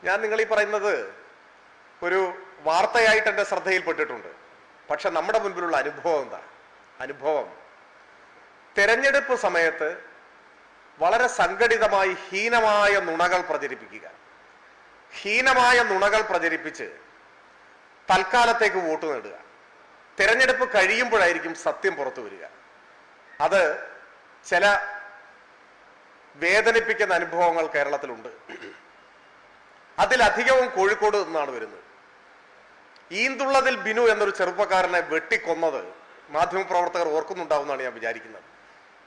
ഞാൻ നിങ്ങൾ ഈ പറയുന്നത് ഒരു വാർത്തയായിട്ട് എൻ്റെ ശ്രദ്ധയിൽപ്പെട്ടിട്ടുണ്ട്. പക്ഷെ നമ്മുടെ മുൻപിലുള്ള അനുഭവം എന്താ? അനുഭവം തെരഞ്ഞെടുപ്പ് സമയത്ത് വളരെ സംഘടിതമായി ഹീനമായ നുണകൾ പ്രചരിപ്പിക്കുക, ഹീനമായ നുണകൾ പ്രചരിപ്പിച്ച് തൽക്കാലത്തേക്ക് വോട്ട് നേടുക. തെരഞ്ഞെടുപ്പ് കഴിയുമ്പോഴായിരിക്കും സത്യം പുറത്തു വരിക. അത് ചില വേദനിപ്പിക്കുന്ന അനുഭവങ്ങൾ കേരളത്തിലുണ്ട്. അതിലധികവും കോഴിക്കോട് നിന്നാണ് വരുന്നത്. ഈന്തുള്ളതിൽ ബിനു എന്നൊരു ചെറുപ്പക്കാരനെ വെട്ടിക്കൊന്നത് മാധ്യമപ്രവർത്തകർ ഓർക്കുന്നുണ്ടാവുമെന്നാണ് ഞാൻ വിചാരിക്കുന്നത്.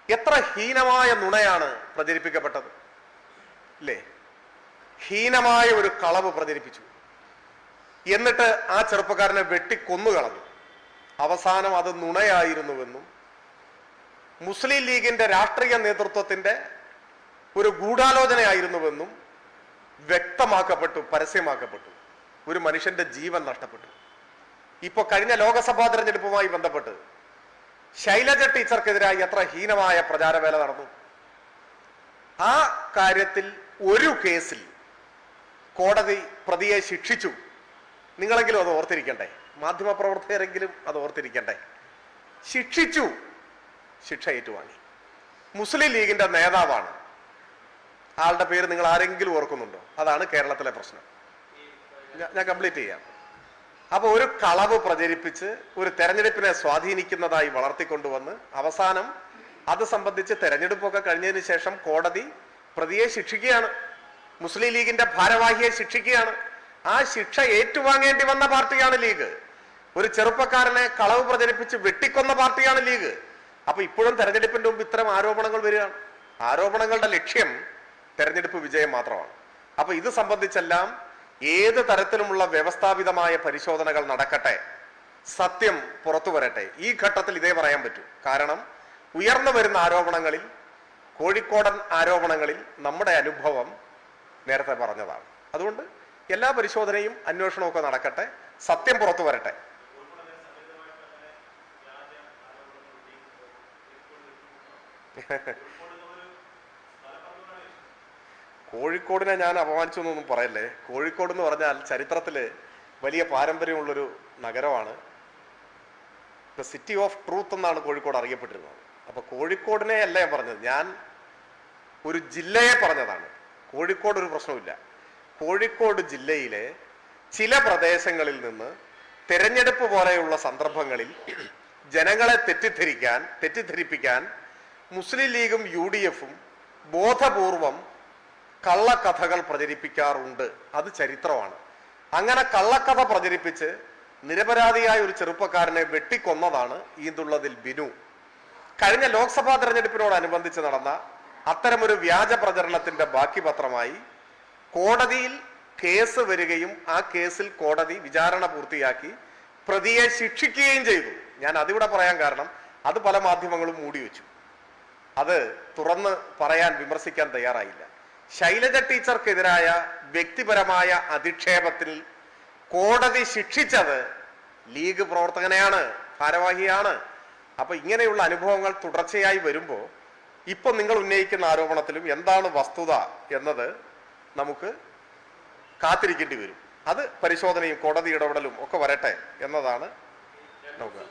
എത്ര ഹീനമായ നുണയാണ് പ്രചരിപ്പിക്കപ്പെട്ടത് അല്ലേ? ഹീനമായ ഒരു കളവ് പ്രചരിപ്പിച്ചു, എന്നിട്ട് ആ ചെറുപ്പക്കാരനെ വെട്ടിക്കൊന്നു കളഞ്ഞു. അവസാനം അത് നുണയായിരുന്നുവെന്നും മുസ്ലിം ലീഗിന്റെ രാഷ്ട്രീയ നേതൃത്വത്തിന്റെ ഒരു ഗൂഢാലോചനയായിരുന്നുവെന്നും വ്യക്തമാക്കപ്പെട്ടു, പരസ്യമാക്കപ്പെട്ടു. ഒരു മനുഷ്യന്റെ ജീവൻ നഷ്ടപ്പെട്ടു. ഇപ്പൊ കഴിഞ്ഞ ലോക്സഭാ തെരഞ്ഞെടുപ്പുമായി ബന്ധപ്പെട്ട് ശൈലജ ടീച്ചർക്കെതിരായി എത്ര ഹീനമായ പ്രചാരവേല നടന്നു. ആ കാര്യത്തിൽ ഒരു കേസിൽ കോടതി പ്രതിയെ ശിക്ഷിച്ചു. നിങ്ങളെങ്കിലും അത് ഓർത്തിരിക്കണ്ടേ? മാധ്യമപ്രവർത്തകരെങ്കിലും അത് ഓർത്തിരിക്കണ്ടേ? ശിക്ഷിച്ചു, ശിക്ഷ ഏറ്റുവാങ്ങി. മുസ്ലിം ലീഗിന്റെ നേതാവാണ്. ആളുടെ പേര് നിങ്ങൾ ആരെങ്കിലും ഓർക്കുന്നുണ്ടോ? അതാണ് കേരളത്തിലെ പ്രശ്നം. ഞാൻ കംപ്ലീറ്റ് ചെയ്യാം. അപ്പൊ ഒരു കളവ് പ്രചരിപ്പിച്ച് ഒരു തെരഞ്ഞെടുപ്പിനെ സ്വാധീനിക്കുന്നതായി വളർത്തിക്കൊണ്ടുവന്ന് അവസാനം അത് സംബന്ധിച്ച് തെരഞ്ഞെടുപ്പൊക്കെ കഴിഞ്ഞതിന് ശേഷം കോടതി പ്രതിയെ ശിക്ഷിക്കുകയാണ്, മുസ്ലിം ലീഗിന്റെ ഭാരവാഹിയെ ശിക്ഷിക്കുകയാണ്. ആ ശിക്ഷ ഏറ്റുവാങ്ങേണ്ടി വന്ന പാർട്ടിയാണ് ലീഗ്. ഒരു ചെറുപ്പക്കാരനെ കളവ് പ്രചരിപ്പിച്ച് വെട്ടിക്കൊന്ന പാർട്ടിയാണ് ലീഗ്. അപ്പൊ ഇപ്പോഴും തെരഞ്ഞെടുപ്പിന്റെ മുമ്പ് ഇത്തരം ആരോപണങ്ങൾ വരികയാണ്. ആരോപണങ്ങളുടെ ലക്ഷ്യം തെരഞ്ഞെടുപ്പ് വിജയം മാത്രമാണ്. അപ്പൊ ഇത് സംബന്ധിച്ചെല്ലാം ഏത് തരത്തിലുമുള്ള വ്യവസ്ഥാപിതമായ പരിശോധനകൾ നടക്കട്ടെ, സത്യം പുറത്തു വരട്ടെ. ഈ ഘട്ടത്തിൽ ഇതേ പറയാൻ പറ്റൂ. കാരണം ഉയർന്നു വരുന്ന ആരോപണങ്ങളിൽ, കോഴിക്കോടൻ ആരോപണങ്ങളിൽ നമ്മുടെ അനുഭവം നേരത്തെ പറഞ്ഞതാണ്. അതുകൊണ്ട് എല്ലാ പരിശോധനയും അന്വേഷണവും ഒക്കെ നടക്കട്ടെ, സത്യം പുറത്തു വരട്ടെ. കോഴിക്കോടിനെ ഞാൻ അപമാനിച്ചു എന്നൊന്നും പറയല്ലേ. കോഴിക്കോട് എന്ന് പറഞ്ഞാൽ ചരിത്രത്തില് വലിയ പാരമ്പര്യമുള്ളൊരു നഗരമാണ്. ദ സിറ്റി ഓഫ് ട്രൂത്ത് എന്നാണ് കോഴിക്കോട് അറിയപ്പെട്ടിരുന്നത്. അപ്പൊ കോഴിക്കോടിനെ അല്ല ഞാൻ പറഞ്ഞത്, ഞാൻ ഒരു ജില്ലയെ പറഞ്ഞതാണ്. കോഴിക്കോട് ഒരു പ്രശ്നമില്ല. കോഴിക്കോട് ജില്ലയിലെ ചില പ്രദേശങ്ങളിൽ നിന്ന് തെരഞ്ഞെടുപ്പ് പോലെയുള്ള സന്ദർഭങ്ങളിൽ ജനങ്ങളെ തെറ്റിദ്ധരിപ്പിക്കാൻ മുസ്ലിം ലീഗും UDF-ഉം ബോധപൂർവം കള്ളക്കഥകൾ പ്രചരിപ്പിക്കാറുണ്ട്. അത് ചരിത്രമാണ്. അങ്ങനെ കള്ളക്കഥ പ്രചരിപ്പിച്ച് നിരപരാധിയായ ഒരു ചെറുപ്പക്കാരനെ വെട്ടിക്കൊന്നതാണ് ഈന്തുള്ളതിൽ ബിനു. കഴിഞ്ഞ ലോക്സഭാ തെരഞ്ഞെടുപ്പിനോടനുബന്ധിച്ച് നടന്ന അത്തരമൊരു വ്യാജ പ്രചരണത്തിന്റെ ബാക്കി പത്രമായി കോടതിയിൽ കേസ് വരികയും ആ കേസിൽ കോടതി വിചാരണ പൂർത്തിയാക്കി പ്രതിയെ ശിക്ഷിക്കുകയും ചെയ്തു. ഞാൻ അതിവിടെ പറയാൻ കാരണം അത് പല മാധ്യമങ്ങളും മൂടിവെച്ചു. അത് തുറന്ന് പറയാൻ, വിമർശിക്കാൻ തയ്യാറായില്ല. ശൈലജ ടീച്ചർക്കെതിരായ വ്യക്തിപരമായ അധിക്ഷേപത്തിൽ കോടതി ശിക്ഷിച്ചത് ലീഗ് പ്രവർത്തകനെയാണ്, ഭാരവാഹിയാണ്. അപ്പൊ ഇങ്ങനെയുള്ള അനുഭവങ്ങൾ തുടർച്ചയായി വരുമ്പോൾ ഇപ്പൊ നിങ്ങൾ ഉന്നയിക്കുന്ന ആരോപണത്തിലും എന്താണ് വസ്തുത എന്നത് നമുക്ക് കാത്തിരിക്കേണ്ടി വരും. അത് പരിശോധനയും കോടതി ഇടപെടലും ഒക്കെ വരട്ടെ എന്നതാണ് നമുക്ക്